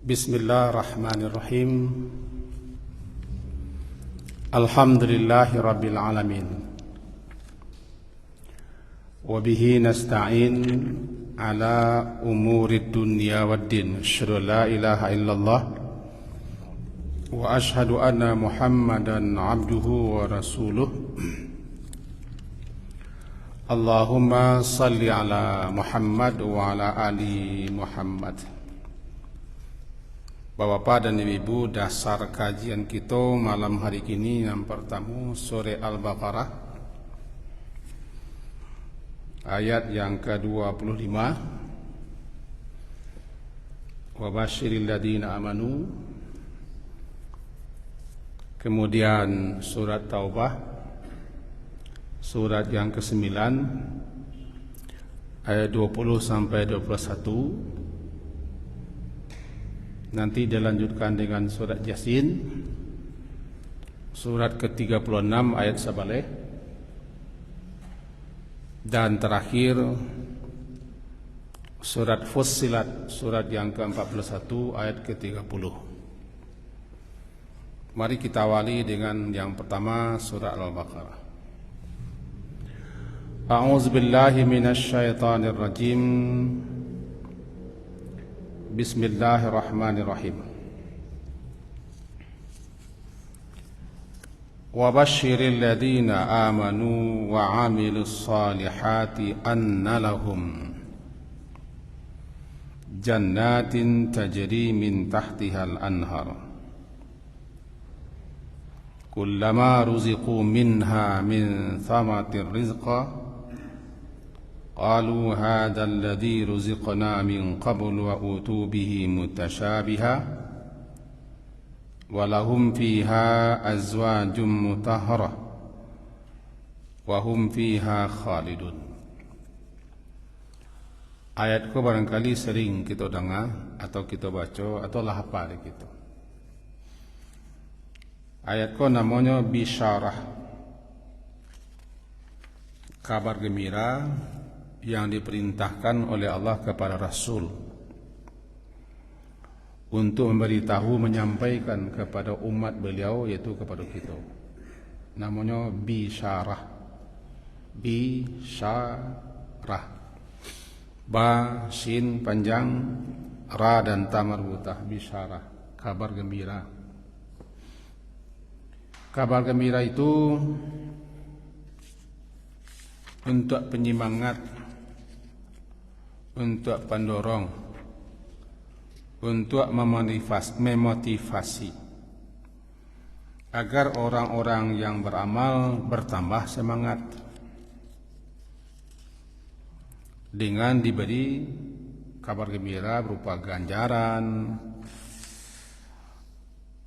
Bismillahirrahmanirrahim. Alhamdulillahi rabbil alamin. Wa bihi nasta'in ala umurid dunya waddin. Asyhadu an la ilaha illallah wa asyhadu anna Muhammadan abduhu wa rasuluh. Allahumma salli ala Muhammad wa ala ali Muhammad. Bapak-bapak dan ibu-ibu, dasar kajian kita malam hari ini yang pertama surah Al-Baqarah ayat yang ke-25. Wa basyiril ladina amanu. Kemudian surat Taubah surat yang ke-9 ayat 20 sampai 21. Nanti dilanjutkan dengan surat Yasin surat ke-36 ayat sabaleh, dan terakhir surat Fussilat surat yang ke-41 ayat ke-30. Mari kita awali dengan yang pertama, surah Al-Baqarah. A'udzubillahi minasyaitonir rajim. Bismillahirrahmanirrahim. Wa basyiril ladina amanu wa amilus salihati anna lahum jannatin tajri min tahtihal anhar kullama ruziqu minha min thamatir rizqa qalu hadha alladhi ruziqna min qabl wa utu bihi mutashabiha wa lahum fiha azwajum mutahharah wa hum fiha khalidun. Ayat ko barangkali sering kita dengar atau kita baca atau lah hafal kita. Ayat ko namanya bisyarah, kabar gembira yang diperintahkan oleh Allah kepada Rasul untuk memberitahu, menyampaikan kepada umat beliau, yaitu kepada kita. Namanya bisyarah. Bisyarah. Ba, shin panjang, ra dan ta marbutah. Bisyarah, kabar gembira. Kabar gembira itu untuk penyemangat, untuk pendorong, untuk memotivasi agar orang-orang yang beramal bertambah semangat dengan diberi kabar gembira berupa ganjaran,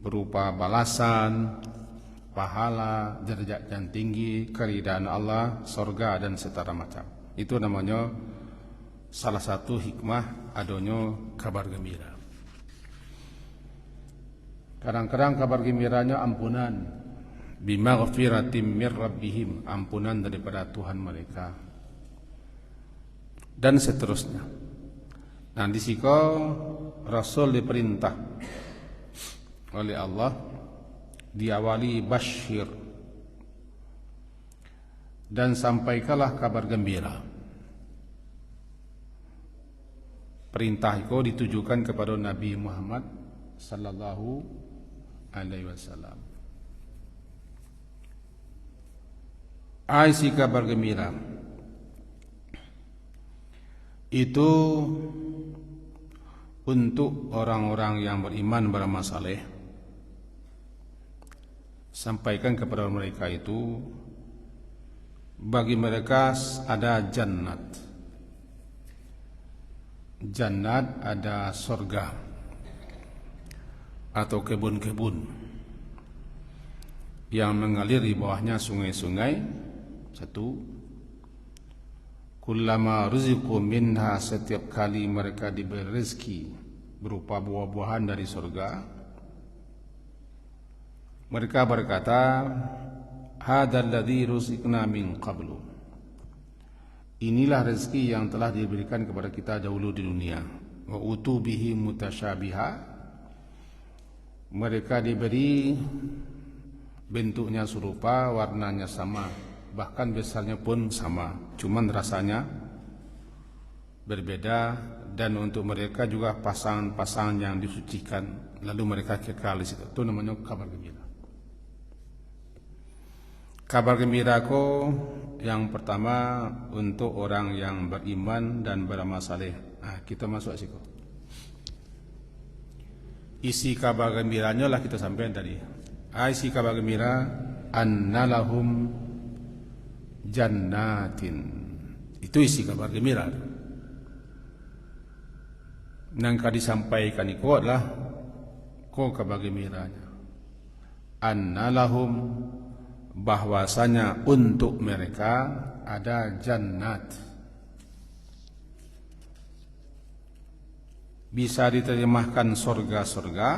berupa balasan, pahala, derajat yang tinggi, keridaan Allah, surga dan setara macam. Itu namanya salah satu hikmah adanya kabar gembira. Kadang-kadang kabar gembiranya ampunan, bimaghfiratim mir rabbihim, ampunan daripada Tuhan mereka, dan seterusnya. Nah, di situ Rasul diperintah oleh Allah diawali basyir, dan sampaikanlah kabar gembira. Perintah itu ditujukan kepada Nabi Muhammad sallallahu alaihi wasallam. Isi kabar gembira itu untuk orang-orang yang beriman, beramal saleh. Sampaikan kepada mereka itu, bagi mereka ada jannat. Jannat ada surga atau kebun-kebun yang mengalir di bawahnya sungai-sungai. Satu, kullama ruziqu minha, setiap kali mereka diberi rezeki berupa buah-buahan dari surga, mereka berkata, hadzal ladzi ruziqna min qablu, inilah rezeki yang telah diberikan kepada kita dahulu di dunia. Wa utu bihi mutasyabiha, mereka diberi bentuknya serupa, warnanya sama, bahkan besarnya pun sama, cuman rasanya berbeda. Dan untuk mereka juga pasangan-pasangan yang disucikan, lalu mereka kekal di situ. Itu namanya kabar gembira. Kabar gembiraku yang pertama untuk orang yang beriman dan beramal saleh. Nah, kita masuk ke situ. Isi kabar gembiranya lah kita sampaikan tadi. Isi kabar gembira, annalahum jannatin. Itu isi kabar gembira. Nangka disampaikan itu adalah kabar gembiranya. Annalahum, bahwasanya untuk mereka ada jannat. Bisa diterjemahkan surga-surga,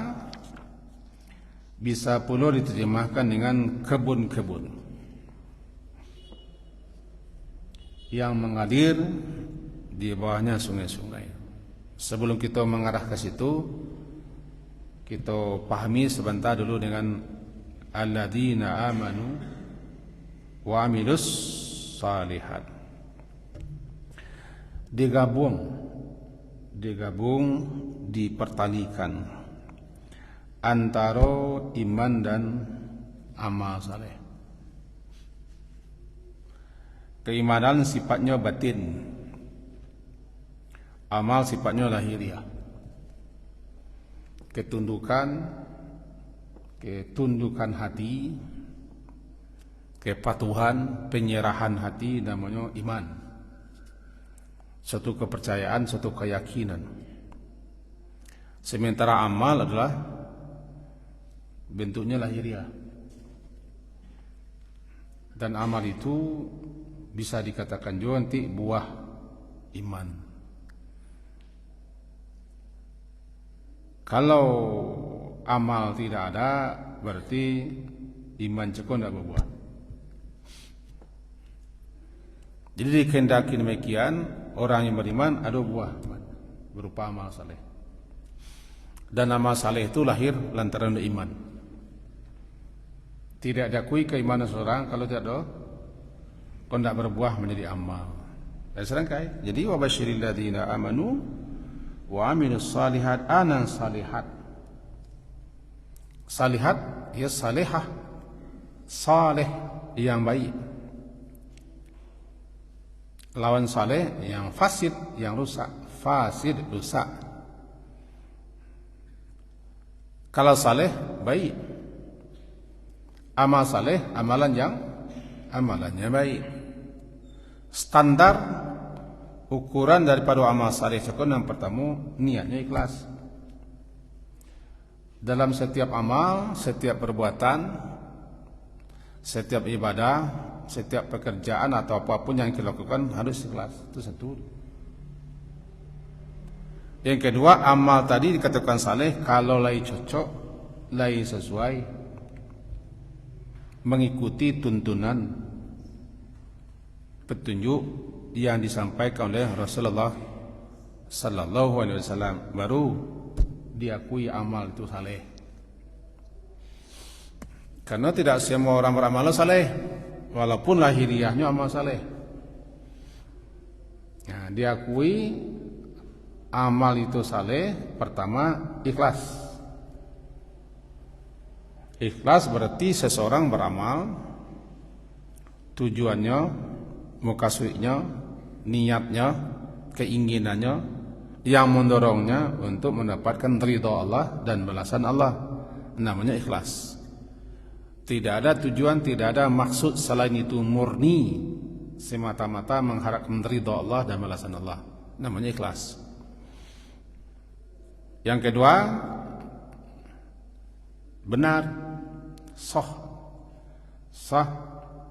bisa pula diterjemahkan dengan kebun-kebun yang mengalir di bawahnya sungai-sungai. Sebelum kita mengarah ke situ, kita pahami sebentar dulu dengan alladzina amanu wa amilus salihat. Digabung, dipertalikan antara iman dan amal saleh. Keimanan sifatnya batin, amal sifatnya lahiriah. Ketundukan hati, kepatuhan, penyerahan hati namanya iman. Satu kepercayaan, satu keyakinan. Sementara amal adalah bentuknya lahiriah. Dan amal itu bisa dikatakan juga nanti buah iman. Kalau amal tidak ada, berarti iman cekon tidak berbuah. Jadi dikehendaki demikian, orang yang beriman ada buah berupa amal saleh. Dan amal saleh itu lahir lantaran iman. Tidak diakui keimanan seorang kalau tidak ada, kalau tidak berbuah menjadi amal. Dan serangkai. Jadi wabasyiril ladzina amanu wa amilus salihat anan salihat. Salihat ya salihah, saleh yang baik. Lawan saleh yang fasid, yang rusak. Fasid, rusak. Kalau saleh baik, amal saleh amalannya baik. Standar ukuran daripada amal saleh itu yang pertama niatnya ikhlas. Dalam setiap amal, setiap perbuatan, setiap ibadah, setiap pekerjaan atau apapun yang kita lakukan harus ikhlas. Itu satu. Yang kedua, amal tadi dikatakan saleh kalau lagi cocok, lagi sesuai, mengikuti tuntunan petunjuk yang disampaikan oleh Rasulullah sallallahu alaihi wasallam, baru diakui amal itu saleh. Karena tidak semua orang beramal saleh, walaupun lahiriahnya amal saleh. Nah, diakui amal itu saleh pertama ikhlas. Ikhlas berarti seseorang beramal tujuannya, mukasudnya, niatnya, keinginannya yang mendorongnya untuk mendapatkan ridha Allah dan balasan Allah, namanya ikhlas. Tidak ada tujuan, tidak ada maksud selain itu, murni semata-mata mengharapkan ridha Allah dan balasan Allah, namanya ikhlas. Yang kedua, benar, sah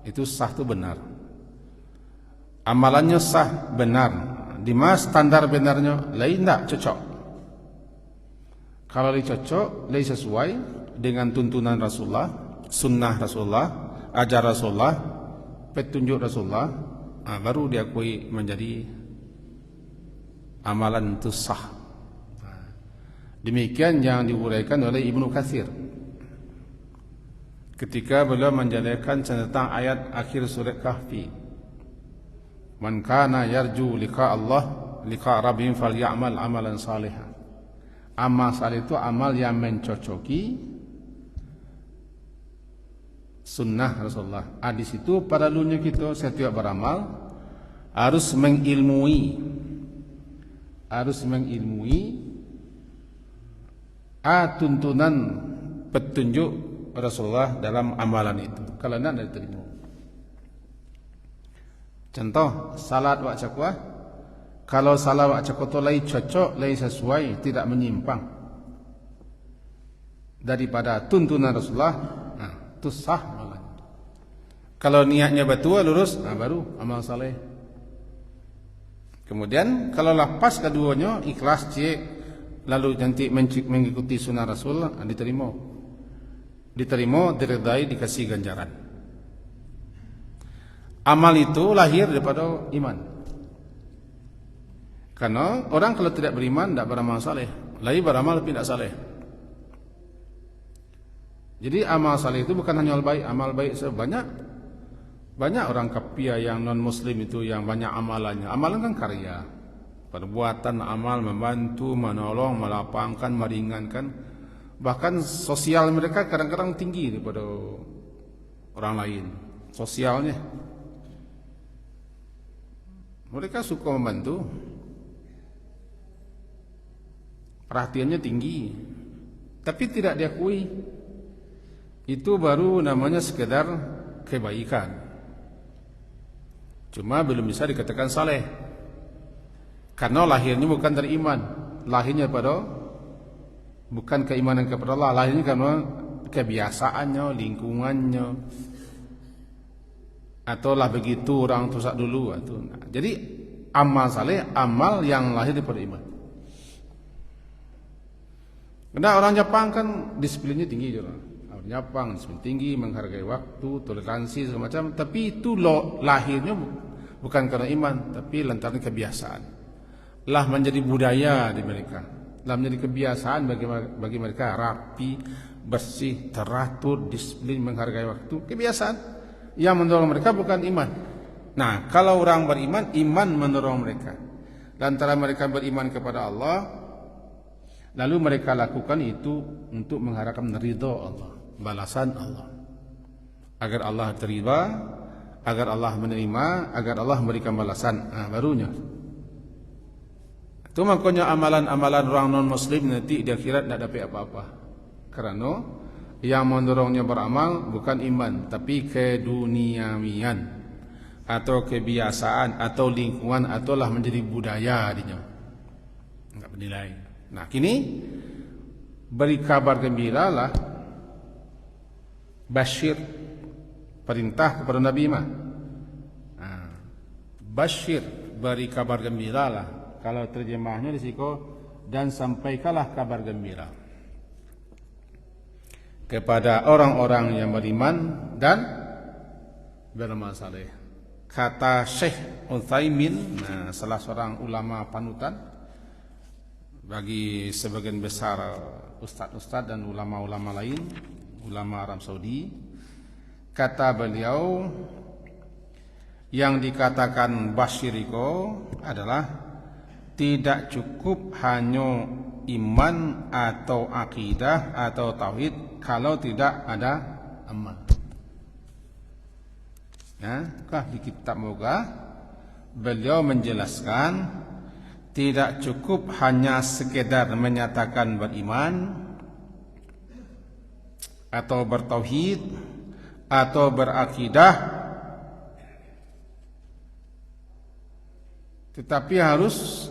itu sah itu benar, amalannya sah benar. Di mana standar benarnya? Lain tak cocok. Kalau cocok, lain sesuai dengan tuntunan Rasulullah, sunnah Rasulullah, ajar Rasulullah, petunjuk Rasulullah, baru diakui menjadi amalan itu sah. Demikian yang diuraikan oleh Ibnu Katsir ketika beliau menjelaskan tentang ayat akhir surat Kahfi. Man kana yarju liqa Allah liqa rabbih falyamal amalan salihan. Amal saleh itu amal yang mencocoki sunnah Rasulullah. Di situ pada dunia kita setiap beramal harus mengilmui tuntunan petunjuk Rasulullah dalam amalan itu. Kalau tidak diterima. Contoh salat wa cakwa. Kalau salat wa cakwa itu lai cocok, lai sesuai, tidak menyimpang daripada tuntunan Rasulullah, nah, itu sah malah. Kalau niatnya betul lurus, nah baru amal saleh. Kemudian kalau lepas keduanya ikhlas cek, lalu nanti mengikuti sunnah Rasulullah, nah, diterima, diridai, dikasih ganjaran. Amal itu lahir daripada iman. Karena orang kalau tidak beriman tidak beramal saleh, lagi beramal tapi tidak saleh. Jadi amal saleh itu bukan hanya amal baik sebanyak. Banyak orang kafir yang non muslim itu yang banyak amalannya. Amalan kan karya, perbuatan amal, membantu, menolong, melapangkan, meringankan. Bahkan sosial mereka kadang-kadang tinggi daripada orang lain. Sosialnya, mereka suka membantu, perhatiannya tinggi, tapi tidak diakui. Itu baru namanya sekedar kebaikan. Cuma belum bisa dikatakan saleh. Karena lahirnya bukan dari iman. Lahirnya pada bukan keimanan kepada Allah, lahirnya karena kebiasaannya, lingkungannya. Atau lah begitu orang tusak dulu. Jadi amal saleh, amal yang lahir daripada iman. Karena orang Jepang kan disiplinnya tinggi juga. Orang Jepang disiplin tinggi, menghargai waktu, toleransi segala macam. Tapi itu lahirnya bukan karena iman, tapi lantaran kebiasaan. Lah menjadi budaya di mereka. Lah menjadi kebiasaan bagi mereka, rapi, bersih, teratur, disiplin, menghargai waktu. Kebiasaan yang mendorong mereka bukan iman. Nah, kalau orang beriman, iman mendorong mereka. Lantaran mereka beriman kepada Allah, lalu mereka lakukan itu untuk mengharapkan ridha Allah, balasan Allah. Agar Allah terima, agar Allah menerima, agar Allah memberikan balasan. Nah, barunya. Itu makanya amalan-amalan orang non-muslim nanti di akhirat tidak dapat apa-apa. Karena yang mendorongnya beramal bukan iman, tapi keduniawian atau kebiasaan atau lingkungan atau lah menjadi budaya dinya. Enggak bernilai. Nah, kini beri kabar gembiralah, basyir, perintah kepada Nabi mah. Nah, basyir, beri kabar gembiralah. Kalau terjemahnya di situ, dan sampaikanlah kabar gembira kepada orang-orang yang beriman dan beramal saleh. Kata Syekh Utsaimin, nah, salah seorang ulama panutan bagi sebagian besar ustaz-ustaz dan ulama-ulama lain, ulama Arab Saudi, kata beliau, yang dikatakan basyiriko adalah tidak cukup hanya iman atau akidah atau tauhid kalau tidak ada amal. Ya, di kitab Moga beliau menjelaskan tidak cukup hanya sekedar menyatakan beriman atau bertauhid atau berakidah, tetapi harus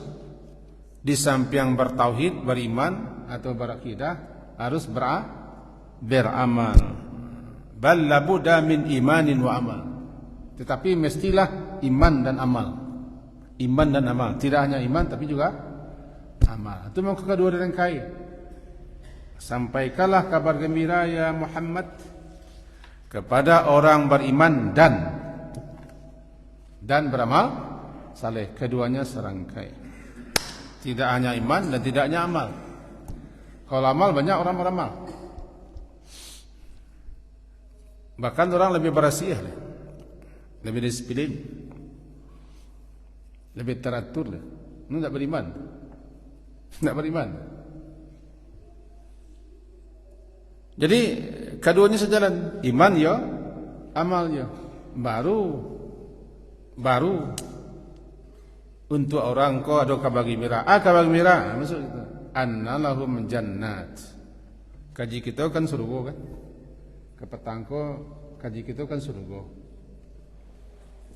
di samping bertauhid, beriman atau berakidah harus beramal. Bal labudda min imanin wa amal. Tetapi mestilah iman dan amal. Iman dan amal, tidak hanya iman tapi juga amal. Itu maksud kedua dirangkai. Sampaikanlah kabar gembira ya Muhammad kepada orang beriman dan beramal saleh. Keduanya serangkai. Tidak hanya iman dan tidak hanya amal. Kalau amal banyak orang beramal. Bahkan orang lebih berasiah, lebih disiplin, lebih teratur. Ini tidak beriman. Tidak beriman. Jadi keduanya sejalan. Iman ya, amal ya. Baru untuk orang ko ada kabagi mira. Kabagi mira maksud itu. Anna lahum jannat. Kaji kita kan surga kan. Kepetangko kaji kita kan surga.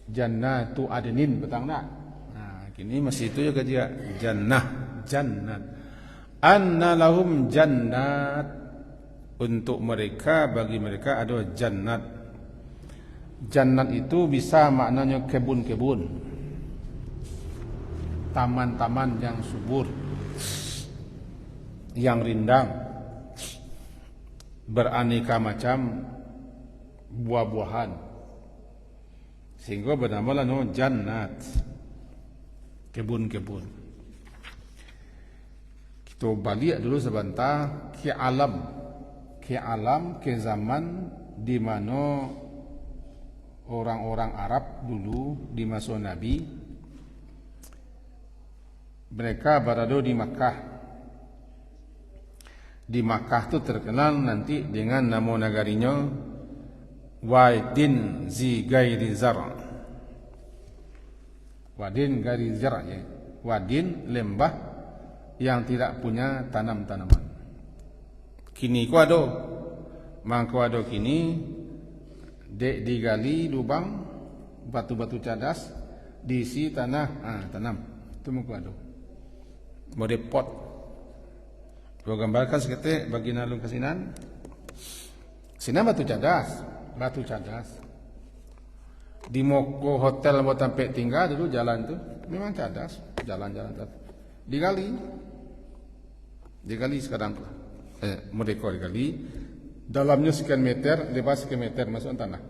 Jannatu adnin petangna. Nah, kini masih itu ya kaji jannah, jannat. Anna lahum jannat. Untuk mereka, bagi mereka ada jannat. Jannat itu bisa maknanya kebun-kebun, taman-taman yang subur, yang rindang, beraneka macam buah-buahan, sehingga bernama lah jannat, kebun-kebun. Kita balik dulu sebentar ke alam, ke zaman di mana orang-orang Arab dulu di masa Nabi, mereka berada di Makkah. Di Makkah itu terkenal nanti dengan nama negarinya Wadin Zi Gairi Zar'. Wadin Gairi Zar', ya. Wadin lembah yang tidak punya tanam-tanaman. Kini ku ada, mangko ada kini dek digali lubang batu-batu cadas, diisi tanah, tanam. Itu mangko ada. Mode pot. Gua gambarkan seketik bagi nalung kesinan. Sinan batu cadas. Di Moko hotel mau sampai tinggal dulu jalan tu memang cadas, jalan-jalan digali sekarang tu. Merdeka digali, dalamnya sekian meter, lebar sekian meter masuk tanah.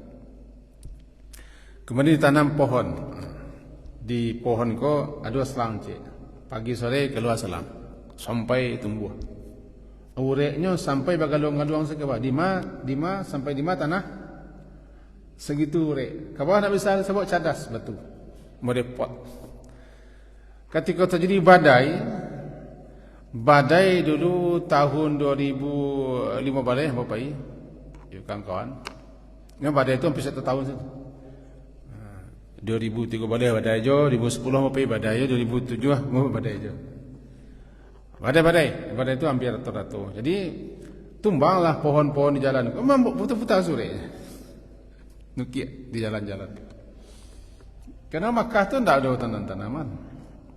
Kemudian ditanam pohon. Di pohon ko ada selang cik. Pagi sore keluar selang sampai tumbuh. Ureknya sampai bagaluang-galuang sekebah. Dima sampai dima tanah segitu urek. Kebawah nak bisa sebut cadas batu. Merepot. Ketika terjadi badai dulu tahun 2005 badai apa pai? Ya kawan-kawan. Yang badai itu hampir 1 tahun saja. 2003 badai jo, 2010 apa pai badai, 2007 mau badai jo. Badai itu hampir rata-rata. Jadi tumbanglah pohon-pohon di jalan. Memang putar-putar sore. Nukik di jalan-jalan. Karena Makkah tu tidak ada tanaman-tanaman.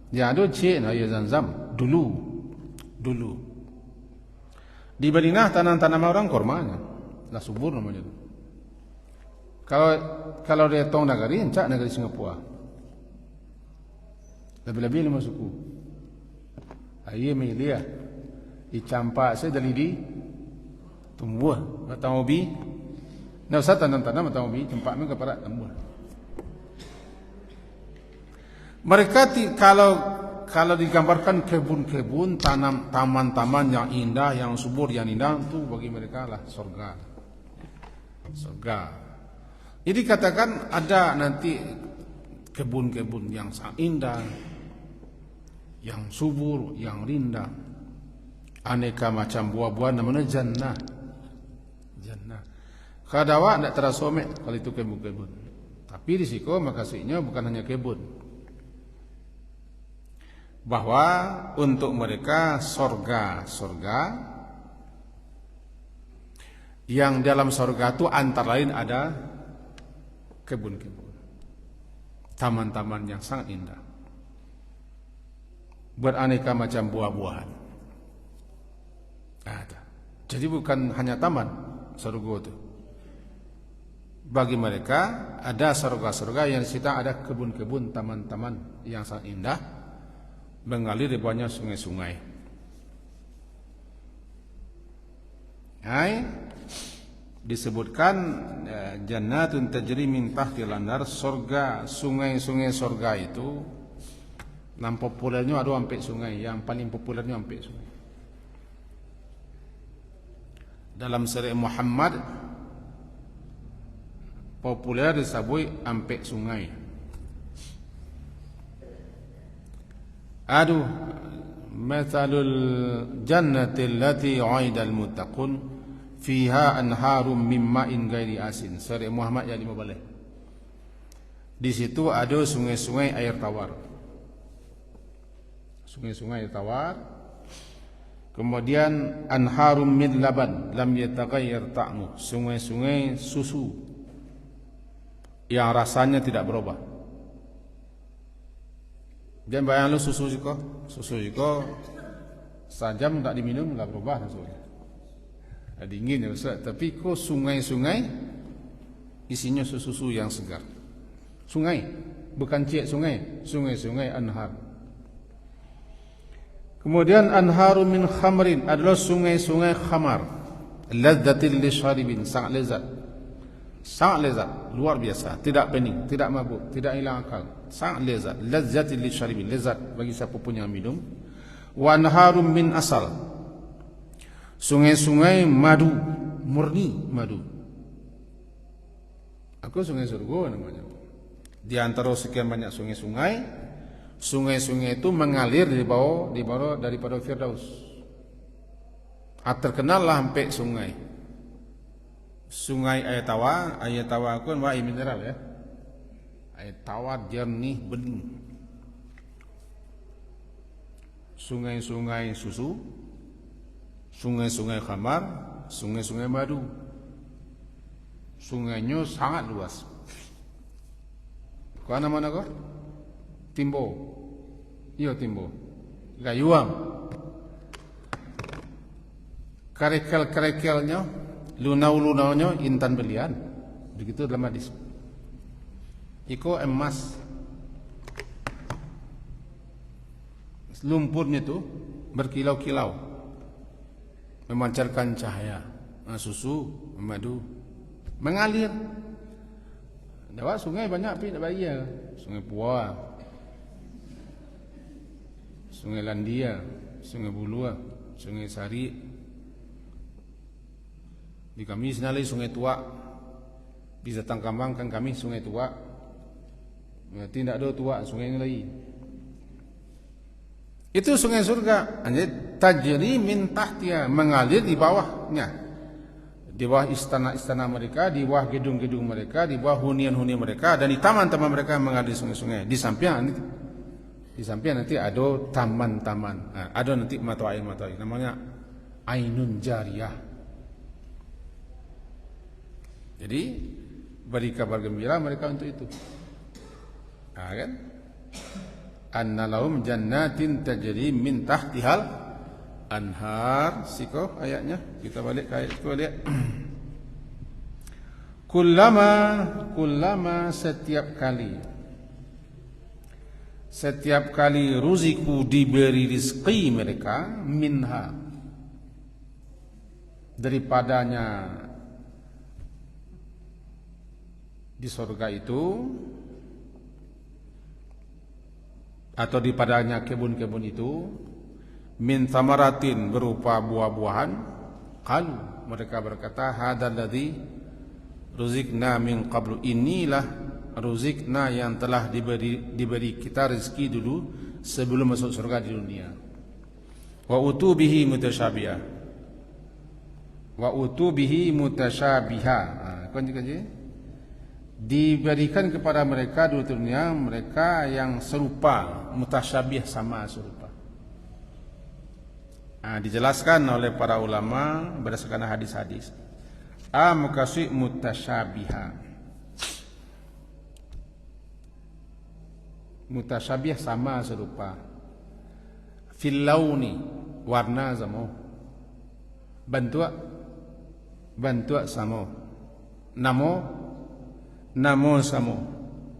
Yang ada cik air Zamzam dulu. Di Madinah tanam-tanaman orang kormanya. Lah subur namanya tu. Kalau dia tong negeri, encak negeri Singapura. Lebih-lebih 5 suku. Air Melia, Icampak saya dari di tumbuh batang ubi. Nah, usah tanam-tanam batang ubi, campak mereka parat tumbuh. Mereka kalau digambarkan kebun-kebun, taman-taman yang indah, yang subur, yang indah, itu bagi mereka lah surga. Jadi katakan ada nanti kebun-kebun yang sangat indah, yang subur, yang rindang, aneka macam buah-buahan namanya jannah. Kadawa tidak terasa somek kalau itu kebun-kebun. Tapi di situ makasihnya bukan hanya kebun, bahwa untuk mereka surga yang dalam surga itu antara lain ada kebun-kebun, taman-taman yang sangat indah, beraneka macam buah-buahan. Ada. Jadi bukan hanya taman surga itu. Bagi mereka ada surga-surga yang di situ ada kebun-kebun, taman-taman yang sangat indah, mengalir di bawahnya sungai-sungai. Disebutkan jannatun tajri min tahtil anhar, surga, sungai-sungai surga itu. Nam populernya ada sampai sungai, yang paling populernya sampai sungai. dalam syariat Muhammad populer disebut ampek sungai. Aduh, mathalul jannati allati 'aidal muttaqun fiha anharum min ma'in ghairi asin. Syariat Muhammad yang 15. Di situ ada sungai-sungai air tawar. Sungai-sungai air tawar. Kemudian anharum min laban lam yataghayyar ta'mu. Sungai-sungai susu yang rasanya tidak berubah. Jangan bayang lu susu juga sajam tak diminum enggak berubah rasanya. Dingin ya Ustaz, tapi kok sungai-sungai isinya susu yang segar. Sungai, bukan cik sungai, sungai-sungai anhar. Kemudian anharu min khamrin adalah sungai-sungai khamar. Ladzatil lisharibin, sangat lezat. Sangat lezat, luar biasa, tidak pening, tidak mabuk, tidak hilang akal. Sangat lezat, ladzatil lisharibin, lezat bagi siapa pun yang minum. Wa anharum min asal. Sungai-sungai madu, murni madu. Aku sungai surga namanya. Di antara sekian banyak sungai-sungai, sungai-sungai itu mengalir di bawah daripada Firdaus. Terkenal lah sampai sungai. Sungai air tawar aku kan air mineral ya. Air tawar jernih bening. Sungai-sungai susu, sungai-sungai khamar, sungai-sungai madu. Sungainya sangat luas. Kau mana kau? Timbo. Iya Timbo. Gayuang. Kerekel-kerekelnya, lunau-lunaunya intan belian. Begitu dalam hadis. Iko emas. Lumpurnya itu berkilau-kilau, memancarkan cahaya. Susu, madu, mengalir. Dapat sungai banyak tapi tak bayar. Sungai Puah, Sungai Landia, Sungai Bulua, Sungai Sari. Di kami senalai Sungai Tua. Bisa Tangkambang kan kami Sungai Tua. Tidak ada tua, sungai ini lagi. Itu sungai surga. Tajri min tahtiha, mengalir di bawahnya. Di bawah istana-istana mereka, di bawah gedung-gedung mereka, di bawah hunian-hunian mereka, dan di taman-taman mereka mengalir sungai-sungai. Di samping nanti ada taman-taman. Ada nanti mata air namanya Ainun Jariyah. Jadi beri kabar gembira mereka untuk itu. Kan? Anna lahum jannatin tajri min tahtihal anhar. Siko ayatnya, kita balik ke ayat itu lihat. Kullama setiap kali ruziku diberi rizki mereka minha, daripadanya di surga itu, atau daripadanya kebun-kebun itu, min thamaratin berupa buah-buahan, qalu mereka berkata hadzal ladzi ruzikna min qablu, inilah ruzikna yang telah diberi kita rezeki dulu sebelum masuk surga di dunia. Wa utubihi mutasyabiha, wa utubihi mutasyabiha. Diberikan kepada mereka di dunia mereka yang serupa, mutasyabih, sama serupa. Dijelaskan oleh para ulama berdasarkan hadis-hadis. Mukasih mutasyabiha. Mutasyabih sama serupa. Fil launi, warna sama. Bentuk sama. Namo sama.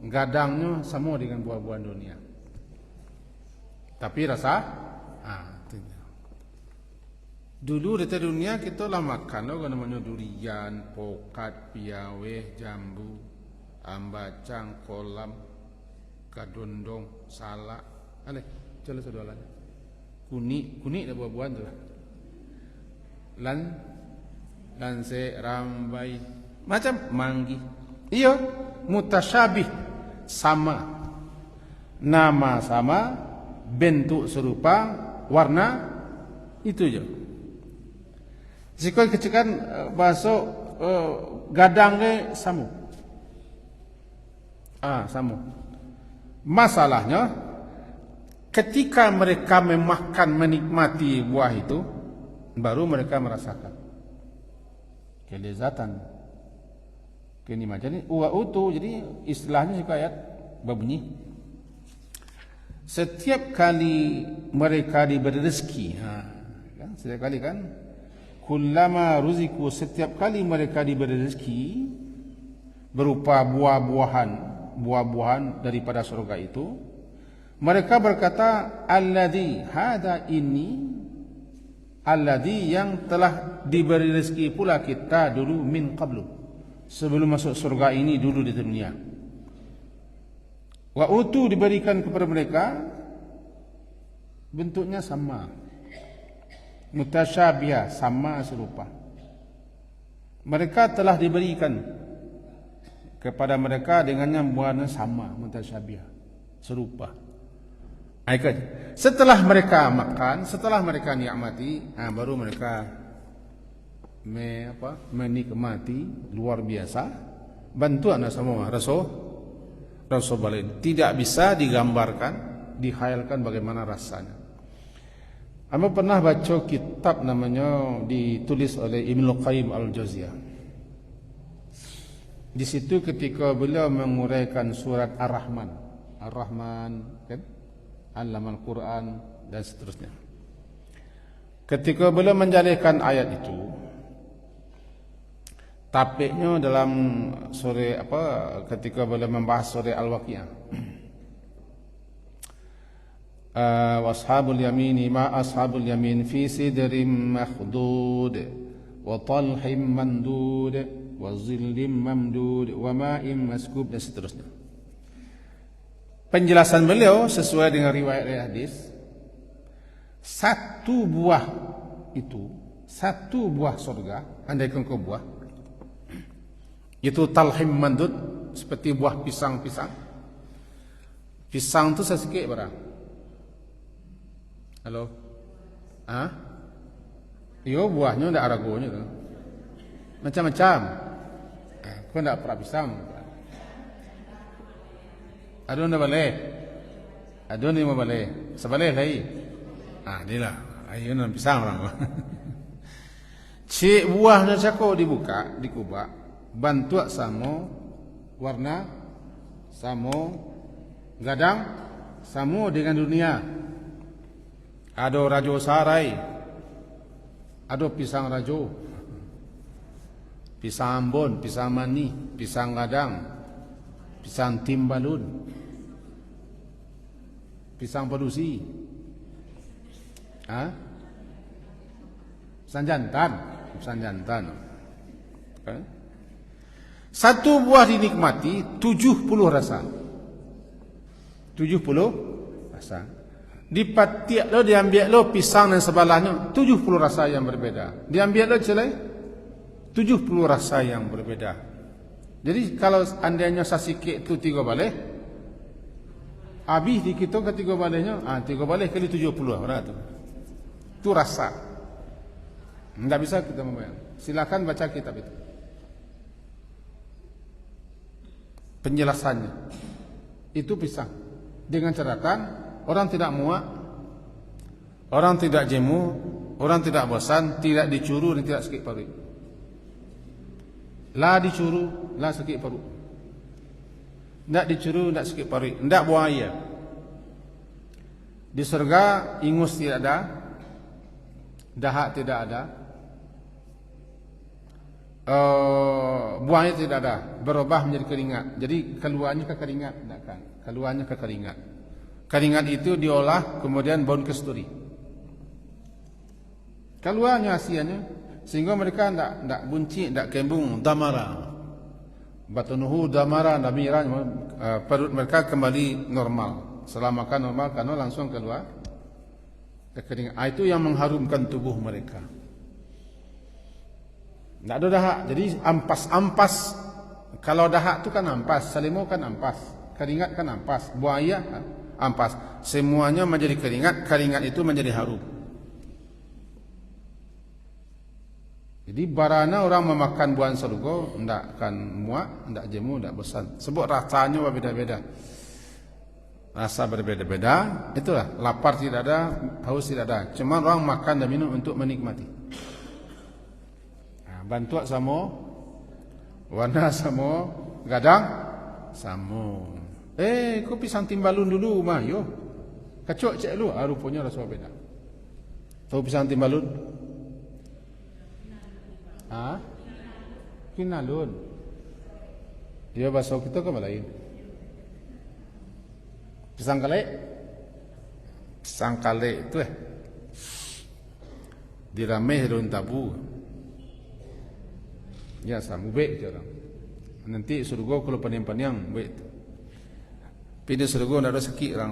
Gadangnya sama dengan buah-buahan dunia. Tapi rasa dulu di dunia kita lah makan namanya durian, pokat, piaweh, jambu, ambacang, kolam, kadondong, salak. Aneh, coba kunik dah buah-buahan tu. lansek, rambai, macam manggi. Iya, mutasyabih, sama, nama sama, bentuk serupa, warna itu je. Jika kecekan bahasa gadang ke samu. Samu. Masalahnya ketika mereka memakan menikmati buah itu, baru mereka merasakan kelezatan. Kini macam ni utu, jadi istilahnya juga ayat berbunyi setiap kali mereka diberi rezeki, kan? Setiap kali kan, kullama ruziku, setiap kali mereka diberi rezeki berupa buah-buahan daripada surga itu, mereka berkata alladhi, hada ini, alladhi yang telah diberi rezeki pula kita dulu min qablu, sebelum masuk surga ini dulu di dunia. Wa utu, diberikan kepada mereka bentuknya sama, mutasyabihah, sama serupa. Mereka telah diberikan kepada mereka dengannya buahnya sama, mutasyabihah, serupa. Setelah mereka makan, setelah mereka nikmati, baru mereka menikmati luar biasa. Bantuan semua rasa balik. Tidak bisa digambarkan, dihayalkan bagaimana rasanya. Anda pernah baca kitab namanya, ditulis oleh Ibnu Qayyim Al-Jauziyah. Di situ ketika beliau menguraikan surat Ar-Rahman, kan? Allamal Quran dan seterusnya. Ketika beliau menjadikan ayat itu, tapiknya dalam surah ketika beliau membahas surah Al-Waqiah. Washabul yamini ma ashabul yamin fi sidrin makhdud wa talhim mandud wa zillim mamdud wa ma'im maskub dan seterusnya. Penjelasan beliau sesuai dengan riwayat hadis, satu buah surga, andaikan kau buah itu talhim mandud, seperti buah pisang-pisang. Pisang tu sesikit berapa? Halo? Iyo, buahnya ndak aragonya tu. Macam-macam. Kau ndak pernah pisang. Adun ndak boleh. Adun ni mau boleh. Seboleh lagi. Inilah. Ayo nak pisang orang. Cik buahnya cakap dibuka, dikubak. Bantuak samo, warna samo, gadang samo dengan dunia. Ada rajo sarai, ada pisang rajo, pisang ambon, pisang mani, pisang gadang, pisang timbalun, pisang padusi, pisang jantan. Okay. Satu buah dinikmati 70 rasa. 70 rasa. Dipatiak lo, diambil lo pisang dan sebelahnya 70 rasa yang berbeda. Diambil lo celai 70 rasa yang berbeda. Jadi kalau andainya sasikit itu 3 balik, habis di kita ke 3 baliknya, 3 balik kali 70 berapa tu? Itu rasa. Tidak bisa kita membayang. Silakan baca kitab itu. Penjelasannya itu pisang dengan catatan orang tidak muak, orang tidak jemu, orang tidak bosan, tidak dicuru dan tidak sakit perut. La dicuru, la sakit perut. Tidak dicuru, tidak sakit perut. Tidak buaya. Di surga ingus tidak ada, dahak tidak ada, buahnya tidak ada, berubah menjadi keringat. Jadi keluarnya ke keringat, kan? Keluarnya ke keringat. Keringat itu diolah kemudian bau kasturi. Keluarnya hasilnya sehingga mereka tidak bunci, tidak kembung, damara. Batunuhu damara namira, perut mereka kembali normal. Setelah makan normal, karena langsung keluar ke keringat. Itu yang mengharumkan tubuh mereka. Tidak ada dahak. Jadi ampas. Kalau dahak itu kan ampas, selimut kan ampas, keringat kan ampas, buaya ampas. Semuanya menjadi keringat itu menjadi harum. Jadi barana orang memakan buah surga, tidak akan muak, tidak jemu, tidak bosan. Sebab rasanya berbeda-beda. Rasa berbeda-beda, itulah lapar tidak ada, haus tidak ada. Cuma orang makan dan minum untuk menikmati. Bantuak sama, warna sama, gadang sama. Kau pisang timbalun dulu, mah, yo. Kacok cek lu, rupanya rasa beda. Tahu pisang timbalun? Kinalun. Dia bahasa kita ke lain. Pisang kale itu dirameh daun tabu. Ya sama baik orang. Nanti surga kalau paniang-paniang baik. Pindah surga tidak ada sakit orang.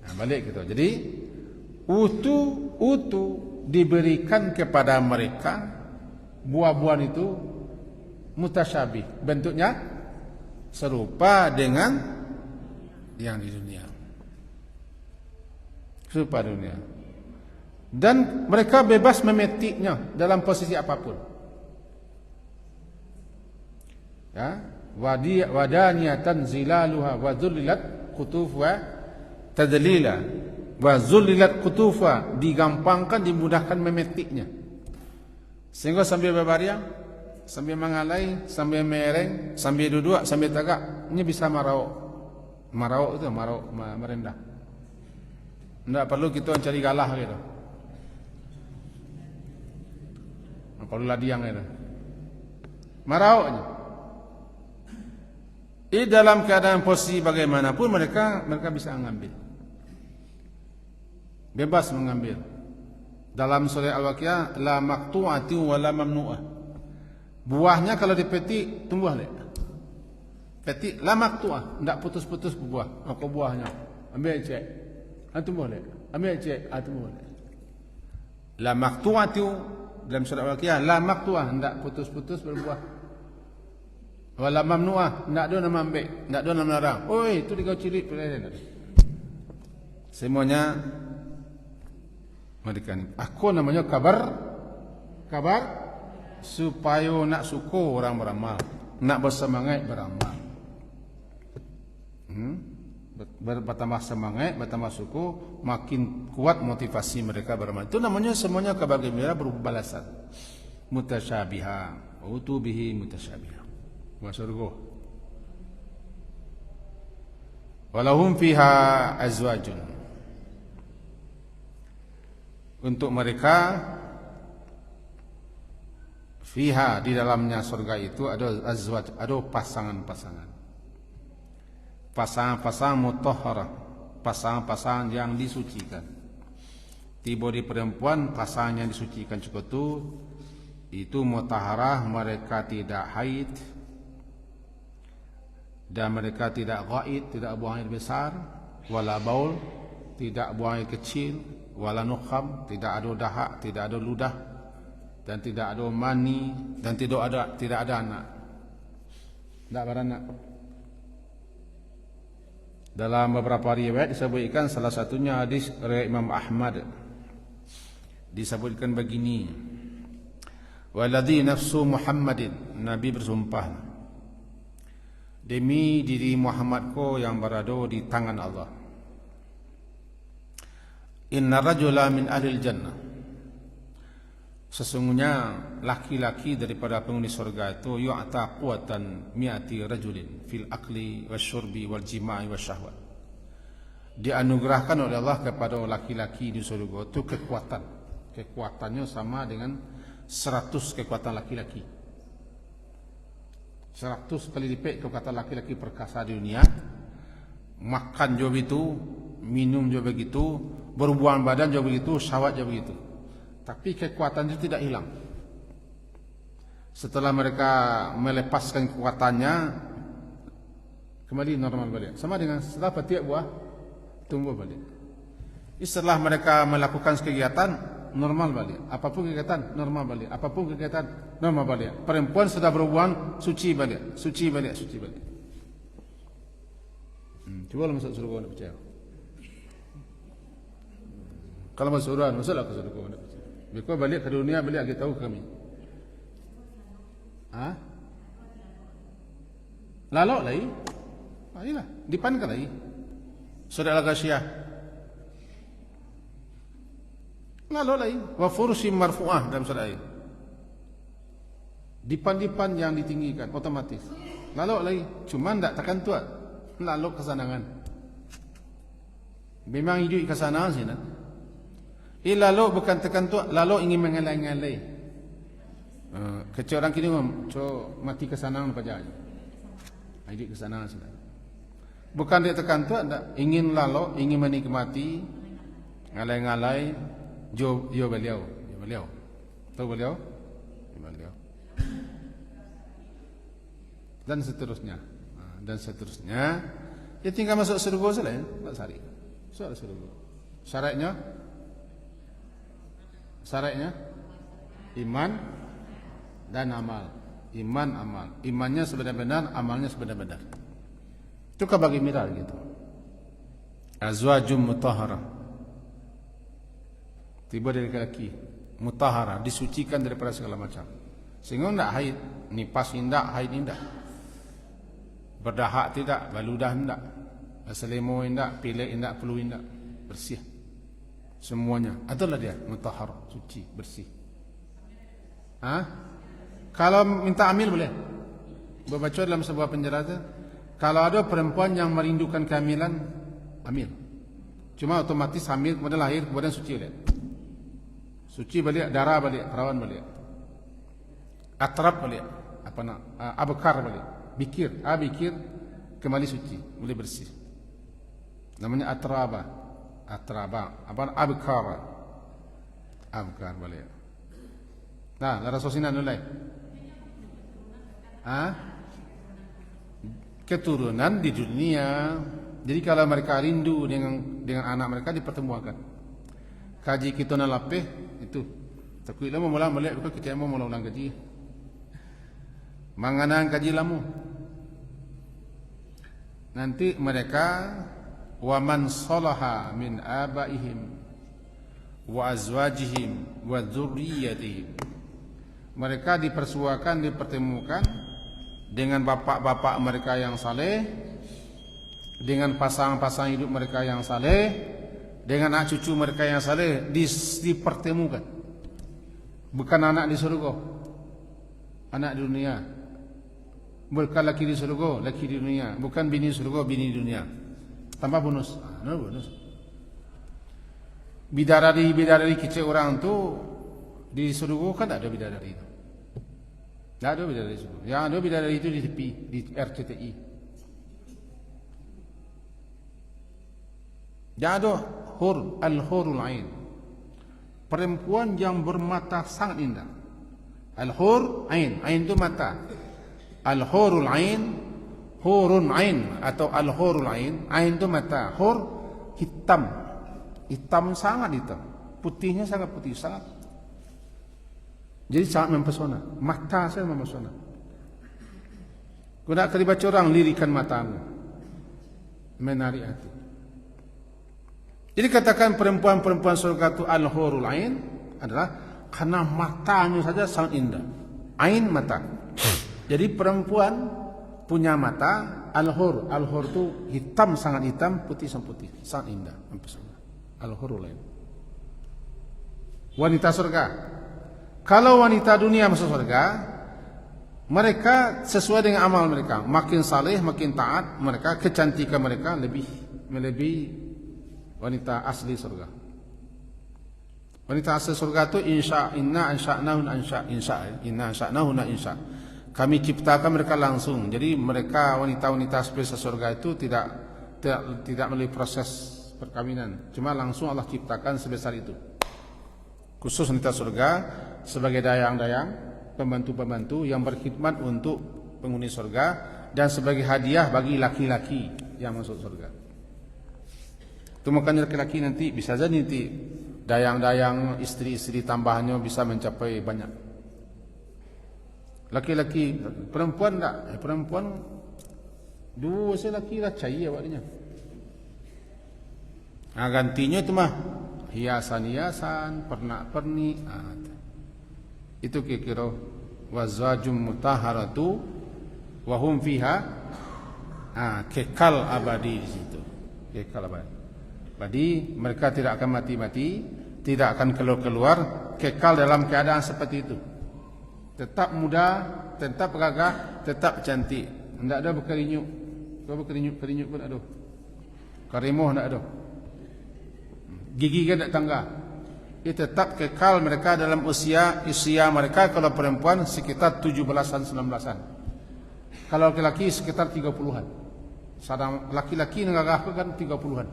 Nah, balik gitu. Jadi utu diberikan kepada mereka buah-buahan itu mutasyabih, bentuknya serupa dengan yang di dunia. Serupa dunia. Dan mereka bebas memetiknya dalam posisi apapun. Ya, wadaniyatan zilaluha wa dzullilat qutufuha tadlila. Wa zullilat qutufa, digampangkan, dimudahkan memetiknya. Sehingga sambil berbaring, sambil mengalai, sambil mereng, sambil duduk, sambil tegak, ini bisa marauk. Marauk itu merendah. Tidak perlu kita cari galah gitu. Perlu ladiang gitu. Marauknya. Dalam keadaan posisi bagaimanapun mereka bisa mengambil. Bebas mengambil. Dalam surah Al-Waqiah, la maqtu'ati wa la mamnu'ah. Buahnya kalau dipetik tumbuh lek. Petik la maqtu'ah, tidak putus-putus buah. Apa buahnya? Ambil cek. Tumbuh lek. Ambil cek, tumbuh lek. La maqtu'ati dalam surah Al-Waqiah, la maqtu'ah, tidak putus-putus berbuah. Wa la mamnu'ah, tidak ada nama ambil, tidak ada nama larang. Oi, itu dikau cilik pelajari. Semuanya mereka ni. Aku namanya kabar supaya nak suka orang beramal, nak bersemangat beramal. Bertambah semangat, bertambah suku, makin kuat motivasi mereka beramal. Itu namanya semuanya kabar gembira berupa balasan. Mutasyabiha, utubihi mutasyabiha. Masyurgo. Walahum fiha azwajun. Untuk mereka fiha, di dalamnya surga itu ada azwaj, ada pasangan-pasangan. Pasangan-pasangan mutahharah, pasangan-pasangan yang disucikan. Tiba di perempuan pasangan yang disucikan cukup itu mutahharah, mereka tidak haid dan mereka tidak ghaid, tidak buang air besar, wala baul, tidak buang air kecil, wala nukham, tidak ada dahak, tidak ada ludah, dan tidak ada mani, dan tidak ada anak. Tidak beranak. Dalam beberapa riwayat disebutkan, salah satunya hadis riwayat Imam Ahmad, disebutkan begini, waladhi nafsu Muhammadin, Nabi bersumpah, demi diri Muhammadku yang berada di tangan Allah, inna rajula min ahlil jannah, sesungguhnya laki-laki daripada penghuni surga itu yu'ta quwatan mi'ati rajulin fil akli wasyurbi wal jima'i wasyahwat, dianugerahkan oleh Allah kepada laki-laki di surga itu kekuatannya sama dengan 100 kekuatan laki-laki. 100 kali lipat kekuatan laki-laki perkasa di dunia. Makan juga begitu, minum juga begitu, berhubungan badan juga begitu, syahwat juga begitu. Tapi kekuatan itu tidak hilang. Setelah mereka melepaskan kekuatannya, kembali normal balik. Sama dengan setelah petik buah, tumbuh balik. Setelah mereka melakukan kegiatan, normal balik. Apapun kegiatan, normal balik. Apapun kegiatan, normal balik. Perempuan sudah berhubungan, suci balik. Suci balik, suci balik. Coba masuk surga, anda percaya? Kalau masuk surga, masuklah ke surga, anda percaya? Bila balik ke dunia, balik lagi tahu kami. Lalu lagi, inilah, dipankan lagi. Surah Al-Ghasyiyah. Lalu lagi, wa furushim marfu'ah dalam surah ini. Dipan-dipan yang ditinggikan, otomatis. Lalu lagi, cuma tidak tekan tuat. Lalu kesenangan. Memang hidup kesenangan sih. Lalu bukan tekan tuat, lalu ingin mengalai-ngalai. Kecil orang kini mati kesenangan apa aja. Hidup kesenangan sih. Bukan dia tekan tuat, ingin lalu, ingin menikmati, ngalai-ngalai. Jo beliau. Tahu beliau? Beliau. Dan seterusnya. Dia tinggal masuk surga saja, tak sari. Soal surga. Syaratnya iman dan amal. Amal. Imannya sebenar-benar, amalnya sebenar-benar. Itu bagi miral gitu. Azwajum mutahharah. Tiba dari laki mutahara, disucikan daripada segala macam. Sehingga tidak haid, nipas tidak, haid tidak. Berdahak tidak, baludah tidak. Selemo tidak, pilek tidak, peluh tidak. Bersih. Semuanya. Itulah dia, mutahara, suci, bersih. Kalau minta amil boleh. Berbaca dalam sebuah penjelasan, kalau ada perempuan yang merindukan kehamilan, amil. Cuma otomatis hamil, kemudian lahir, kemudian suci boleh. Suci balik, darah balik, perawan balik. Atrab balik, abkar balik. Bikir kembali suci, boleh bersih. Namanya abkar. Abkar balik. Nah, lara sosinan nulai. Keturunan di dunia. Jadi kalau mereka rindu dengan anak mereka dipertemukan. Kaji kita nak lapih itu. Takut lama mula balik bukan kita mau ulang kaji. Manganang kaji lamu. Nanti mereka wa man salaha min abaihim wa azwajihim wa dzurriyyatihim. Mereka dipersuakan, dipertemukan dengan bapak-bapak mereka yang saleh, dengan pasangan-pasangan hidup mereka yang saleh, dengan anak cucu mereka yang saleh, dipertemukan. Bukan anak di surga, anak di dunia. Bukan laki di surga, laki di dunia. Bukan bini surga, bini di dunia. Tambah bonus. Bonus. Bidadari kecil orang tu di surga kan tak ada bidadari itu. Tak ada bidadari itu. Yang ada bidadari itu di tepi, di RCTI. Yang ada al-hurul ain. Perempuan yang bermata sangat indah. Al-hur ain, ain itu mata. Al-hurul ain, hurun ain atau al-hurul ain itu mata. Hur hitam. Hitam sangat hitam. Putihnya sangat putih, sangat. Jadi sangat mempesona. Mata saya mempesona. Kau nak dibaca orang lirikan matamu. Menarik hati. Jadi katakan perempuan-perempuan surga itu al-hurul ain adalah karena matanya saja sangat indah. Ain mata. Jadi perempuan punya mata al-hur. Al-hur itu hitam sangat hitam, putih sangat putih, sangat indah, mempesona. Al-hurul ain. Wanita surga. Kalau wanita dunia masuk surga, mereka sesuai dengan amal mereka. Makin saleh, makin taat, mereka kecantikan mereka lebih melebihi wanita asli surga. Wanita asli surga itu inna ansha'nahunna insya. Kami ciptakan mereka langsung. Jadi mereka wanita-wanita spesial surga itu tidak melalui proses perkawinan. Cuma langsung Allah ciptakan sebesar itu. Khusus wanita surga sebagai dayang-dayang, pembantu-pembantu yang berkhidmat untuk penghuni surga dan sebagai hadiah bagi laki-laki yang masuk surga. Itu makanya laki-laki nanti bisa jadi nanti dayang-dayang istri-istri tambahannya bisa mencapai banyak. Laki-laki, perempuan tak? Perempuan dua laki lah cai awaknya. Gantinya itu mah hiasan-hiasan, pernak-pernik. Itu kira-kira wazwajum mutahharatu wa hum fiha kekal abadi di situ. Kekal abadi. Mereka tidak akan mati-mati, tidak akan keluar-keluar, kekal dalam keadaan seperti itu. Tetap muda, tetap gagah, tetap cantik. Tidak ada berkerinyuk. Kalau berkerinyuk pun ada. Karimuh tidak ada. Gigi kan tak tangga. Ia tetap kekal mereka dalam usia mereka. Kalau perempuan sekitar 17-an 19-an. Kalau laki-laki sekitar 30-an. Sedang laki-laki negara kan 30-an.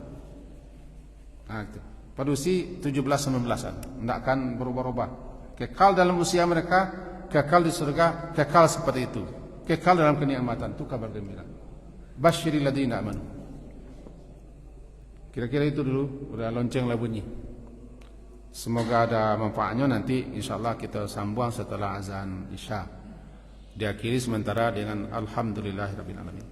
Itu. Pada usia 17-19-an. Tidak akan berubah-ubah. Kekal dalam usia mereka, kekal di surga, kekal seperti itu. Kekal dalam kenikmatan. Itu kabar gembira. Basyiril ladzina amanu. Kira-kira itu dulu. Udah lonceng lah bunyi. Semoga ada manfaatnya. Nanti insyaAllah kita sambung setelah azan isya. Diakhiri sementara dengan Alhamdulillahirrabbilalamin.